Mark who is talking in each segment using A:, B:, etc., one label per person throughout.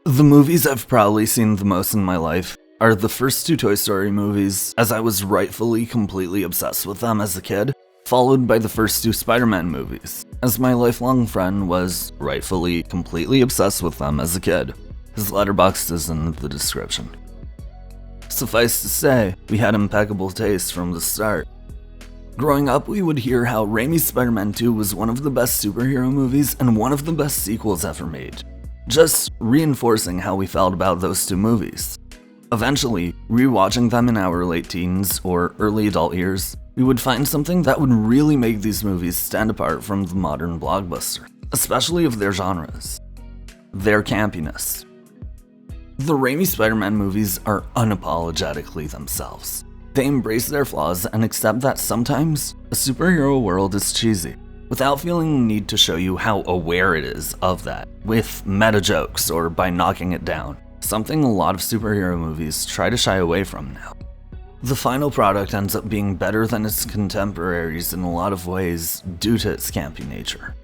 A: The movies I've probably seen the most in my life are the first two Toy Story movies, as I was rightfully completely obsessed with them as a kid, followed by the first two Spider-Man movies, as my lifelong friend was rightfully completely obsessed with them as a kid. His letterboxd is in the description. Suffice to say, we had impeccable taste from the start. Growing up, we would hear how Raimi's Spider-Man 2 was one of the best superhero movies and one of the best sequels ever made, just reinforcing how we felt about those two movies. Eventually, rewatching them in our late teens or early adult years, we would find something that would really make these movies stand apart from the modern blockbuster, especially of their genres: their campiness. The Raimi Spider-Man movies are unapologetically themselves. They embrace their flaws and accept that sometimes a superhero world is cheesy, without feeling the need to show you how aware it is of that, with meta jokes or by knocking it down, something a lot of superhero movies try to shy away from now. The final product ends up being better than its contemporaries in a lot of ways due to its campy nature.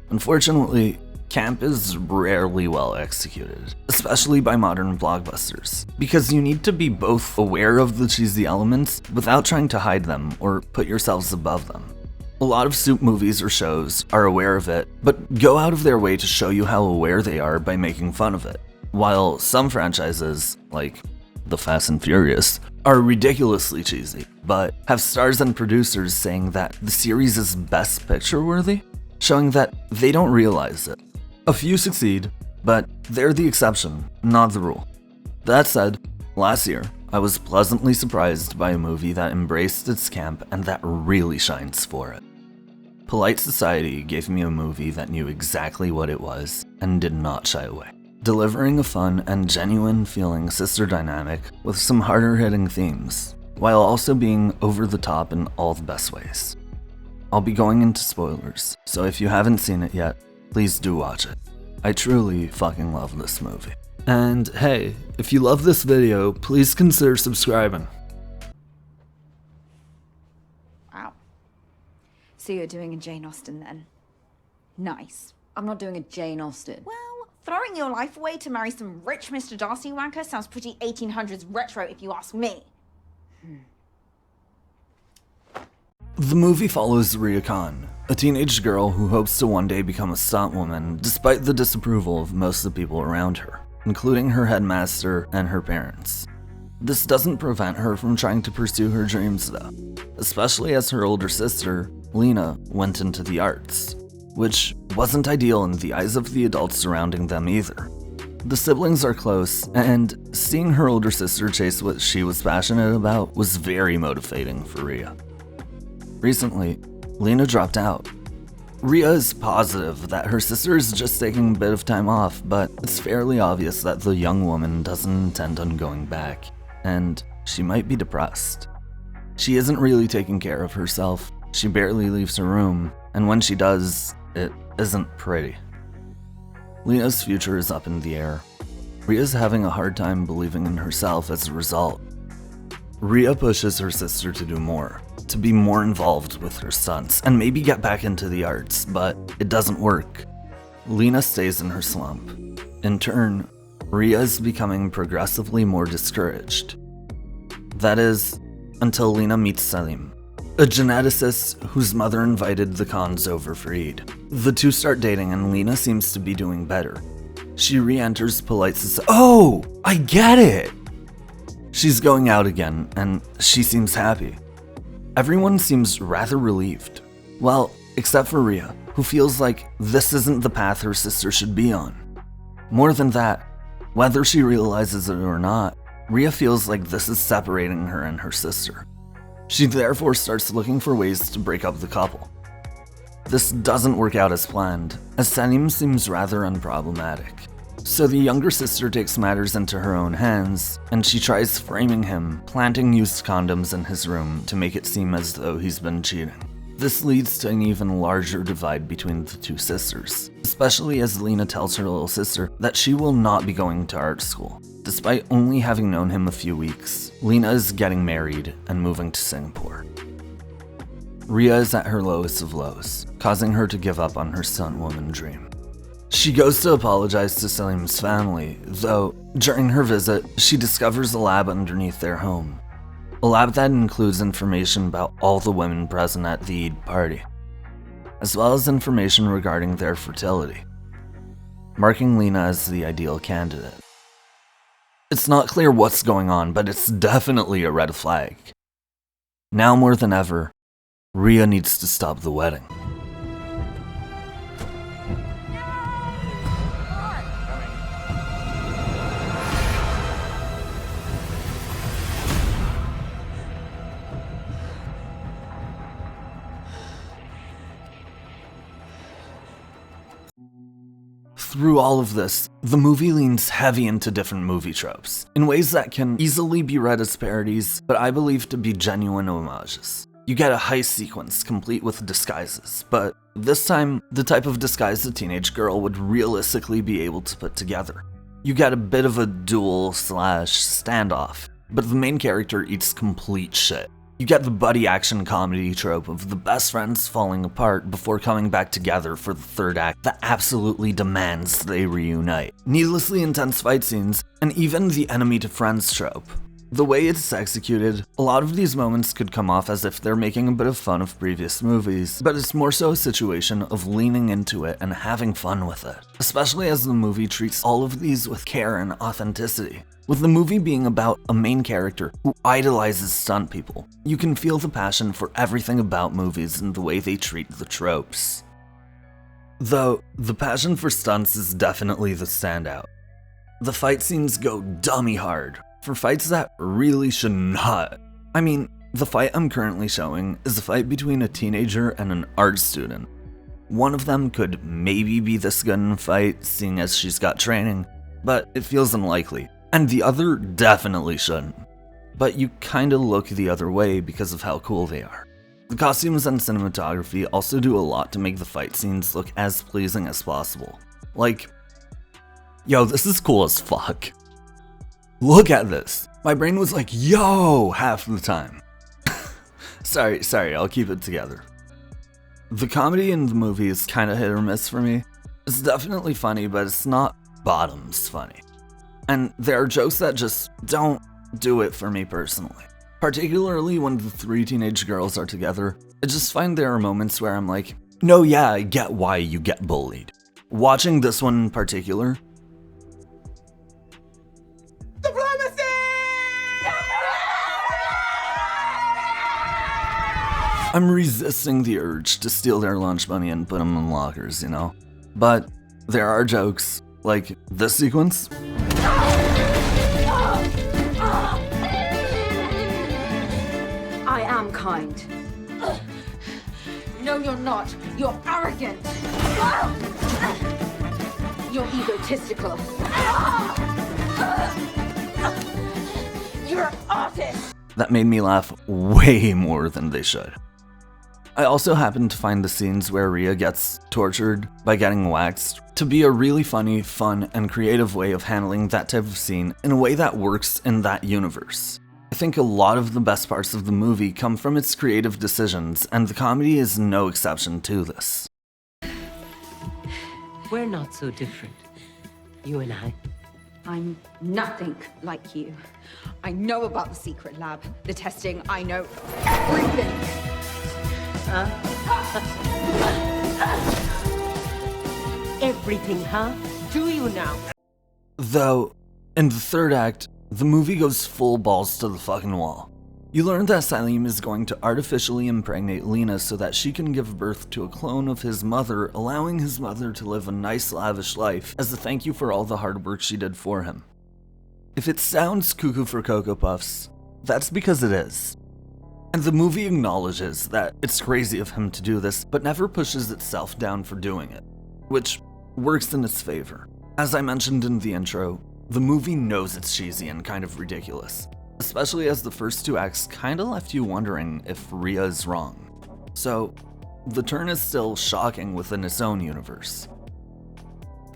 A: Unfortunately, camp is rarely well executed, especially by modern blockbusters, because you need to be both aware of the cheesy elements without trying to hide them or put yourselves above them. A lot of soup movies or shows are aware of it, but go out of their way to show you how aware they are by making fun of it, while some franchises, like The Fast and Furious, are ridiculously cheesy, but have stars and producers saying that the series is best picture worthy, showing that they don't realize it. A few succeed, but they're the exception, not the rule. That said, last year, I was pleasantly surprised by a movie that embraced its camp and that really shines for it. Polite Society gave me a movie that knew exactly what it was and did not shy away, delivering a fun and genuine feeling sister dynamic with some harder-hitting themes, while also being over the top in all the best ways. I'll be going into spoilers, so if you haven't seen it yet, please do watch it. I truly fucking love this movie. And hey, if you love this video, please consider subscribing.
B: Wow. So you're doing a Jane Austen then? Nice.
C: I'm not doing a Jane Austen.
B: Well, throwing your life away to marry some rich Mr. Darcy wanker sounds pretty 1800s retro if you ask me.
A: The movie follows Rhea Khan, a teenage girl who hopes to one day become a stunt woman despite the disapproval of most of the people around her, including her headmaster and her parents. This doesn't prevent her from trying to pursue her dreams though, especially as her older sister, Lena, went into the arts, which wasn't ideal in the eyes of the adults surrounding them either. The siblings are close, and seeing her older sister chase what she was passionate about was very motivating for Rhea. Recently, Lena dropped out. Rhea is positive that her sister is just taking a bit of time off, but it's fairly obvious that the young woman doesn't intend on going back, and she might be depressed. She isn't really taking care of herself, she barely leaves her room, and when she does, it isn't pretty. Lena's future is up in the air. Rhea's having a hard time believing in herself as a result. Rhea pushes her sister to do more, to be more involved with her stunts, and maybe get back into the arts, but it doesn't work. Lena stays in her slump. In turn, Rhea is becoming progressively more discouraged. That is, until Lena meets Salim, a geneticist whose mother invited the Khans over for Eid. The two start dating and Lena seems to be doing better. She re-enters Polite Society. Oh, I get it! She's going out again, and she seems happy. Everyone seems rather relieved. Well, except for Rhea, who feels like this isn't the path her sister should be on. More than that, whether she realizes it or not, Rhea feels like this is separating her and her sister. She therefore starts looking for ways to break up the couple. This doesn't work out as planned, as Salim seems rather unproblematic. So the younger sister takes matters into her own hands, and she tries framing him, planting used condoms in his room to make it seem as though he's been cheating. This leads to an even larger divide between the two sisters, especially as Lena tells her little sister that she will not be going to art school. Despite only having known him a few weeks, Lena is getting married and moving to Singapore. Rhea is at her lowest of lows, causing her to give up on her stunt woman dream. She goes to apologize to Salim's family, though during her visit, she discovers a lab underneath their home. A lab that includes information about all the women present at the Eid party, as well as information regarding their fertility, marking Lena as the ideal candidate. It's not clear what's going on, but it's definitely a red flag. Now more than ever, Rhea needs to stop the wedding. Through all of this, the movie leans heavy into different movie tropes, in ways that can easily be read as parodies, but I believe to be genuine homages. You get a heist sequence complete with disguises, but this time, the type of disguise a teenage girl would realistically be able to put together. You get a bit of a duel/standoff, but the main character eats complete shit. You get the buddy action comedy trope of the best friends falling apart before coming back together for the third act that absolutely demands they reunite. Needlessly intense fight scenes, and even the enemy to friends trope. The way it's executed, a lot of these moments could come off as if they're making a bit of fun of previous movies, but it's more so a situation of leaning into it and having fun with it, especially as the movie treats all of these with care and authenticity. With the movie being about a main character who idolizes stunt people, you can feel the passion for everything about movies and the way they treat the tropes. Though, the passion for stunts is definitely the standout. The fight scenes go dummy hard, for fights that really should not. I mean, the fight I'm currently showing is a fight between a teenager and an art student. One of them could maybe be this good in a fight, seeing as she's got training, but it feels unlikely. And the other definitely shouldn't. But you kinda look the other way because of how cool they are. The costumes and cinematography also do a lot to make the fight scenes look as pleasing as possible. Like, yo, this is cool as fuck. Look at this. My brain was like, yo, half the time. Sorry, I'll keep it together. The comedy in the movie is kinda hit or miss for me. It's definitely funny, but it's not bottoms funny. And there are jokes that just don't do it for me personally. Particularly when the three teenage girls are together, I just find there are moments where I'm like, no, yeah, I get why you get bullied. Watching this one in particular, I'm resisting the urge to steal their lunch money and put them in lockers, you know? But there are jokes, like this sequence.
C: I am kind.
B: No, you're not. You're arrogant.
C: You're egotistical.
B: You're an artist.
A: That made me laugh way more than they should. I also happen to find the scenes where Rhea gets tortured by getting waxed to be a really funny, fun, and creative way of handling that type of scene in a way that works in that universe. I think a lot of the best parts of the movie come from its creative decisions, and the comedy is no exception to this.
D: We're not so different, you and I.
B: I'm nothing like you. I know about the secret lab, the testing. I know everything.
D: Everything, huh? Do you now?
A: Though, in the third act, the movie goes full balls to the fucking wall. You learn that Salim is going to artificially impregnate Lena so that she can give birth to a clone of his mother, allowing his mother to live a nice, lavish life as a thank you for all the hard work she did for him. If it sounds cuckoo for Cocoa Puffs, that's because it is. And the movie acknowledges that it's crazy of him to do this, but never pushes itself down for doing it, which works in its favor. As I mentioned in the intro, the movie knows it's cheesy and kind of ridiculous, especially as the first two acts kinda left you wondering if Rhea is wrong. So, the turn is still shocking within its own universe.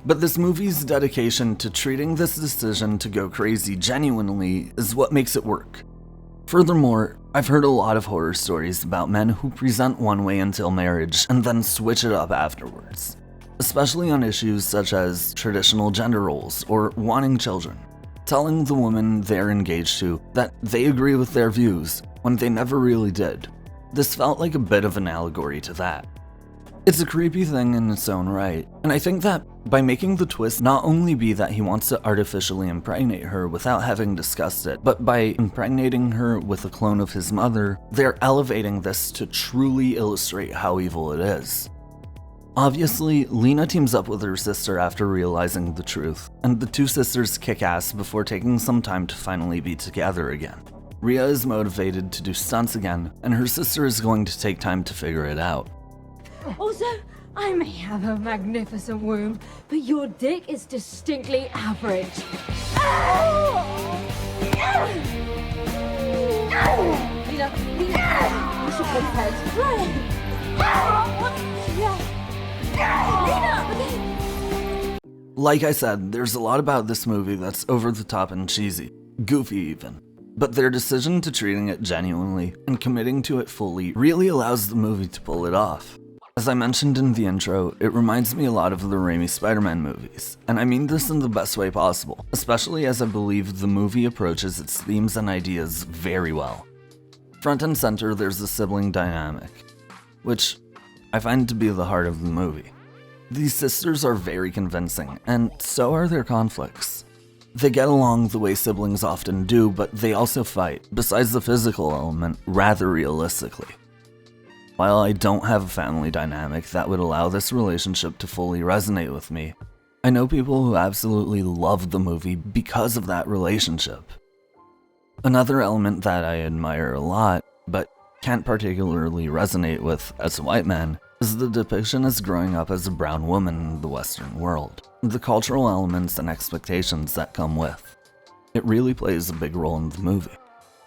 A: But this movie's dedication to treating this decision to go crazy genuinely is what makes it work. Furthermore, I've heard a lot of horror stories about men who present one way until marriage and then switch it up afterwards. especially on issues such as traditional gender roles or wanting children. Telling the woman they're engaged to that they agree with their views when they never really did. This felt like a bit of an allegory to that. It's a creepy thing in its own right, and I think that by making the twist not only be that he wants to artificially impregnate her without having discussed it, but by impregnating her with a clone of his mother, they're elevating this to truly illustrate how evil it is. Obviously, Lena teams up with her sister after realizing the truth, and the two sisters kick ass before taking some time to finally be together again. Rhea is motivated to do stunts again, and her sister is going to take time to figure it out.
C: Also, I may have a magnificent womb, but your dick is distinctly average. Lena, you should put head. Right.
A: Like I said, there's a lot about this movie that's over the top and cheesy, goofy even, but their decision to treating it genuinely and committing to it fully really allows the movie to pull it off. As I mentioned in the intro, it reminds me a lot of the Raimi Spider-Man movies, and I mean this in the best way possible, especially as I believe the movie approaches its themes and ideas very well. Front and center, there's the sibling dynamic, which I find to be the heart of the movie. These sisters are very convincing, and so are their conflicts. They get along the way siblings often do, but they also fight, besides the physical element, rather realistically. While I don't have a family dynamic that would allow this relationship to fully resonate with me, I know people who absolutely love the movie because of that relationship. Another element that I admire a lot, but can't particularly resonate with as a white man, is the depiction as growing up as a brown woman in the Western world, the cultural elements and expectations that come with. It really plays a big role in the movie.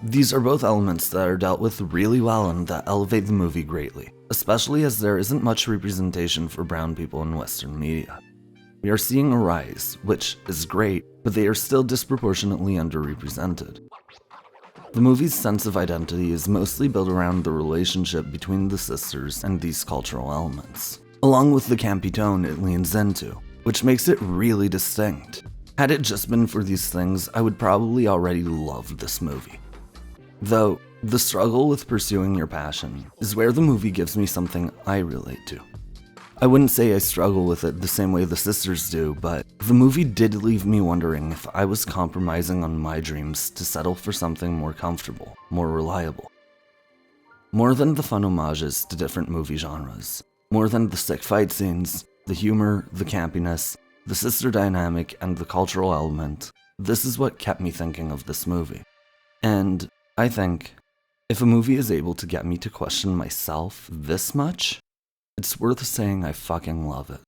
A: These are both elements that are dealt with really well and that elevate the movie greatly, especially as there isn't much representation for brown people in Western media. We are seeing a rise, which is great, but they are still disproportionately underrepresented. The movie's sense of identity is mostly built around the relationship between the sisters and these cultural elements, along with the campy tone it leans into, which makes it really distinct. Had it just been for these things, I would probably already love this movie. Though, the struggle with pursuing your passion is where the movie gives me something I relate to. I wouldn't say I struggle with it the same way the sisters do, but the movie did leave me wondering if I was compromising on my dreams to settle for something more comfortable, more reliable. More than the fun homages to different movie genres, more than the sick fight scenes, the humor, the campiness, the sister dynamic, and the cultural element, this is what kept me thinking of this movie. And I think, if a movie is able to get me to question myself this much, it's worth saying I fucking love it.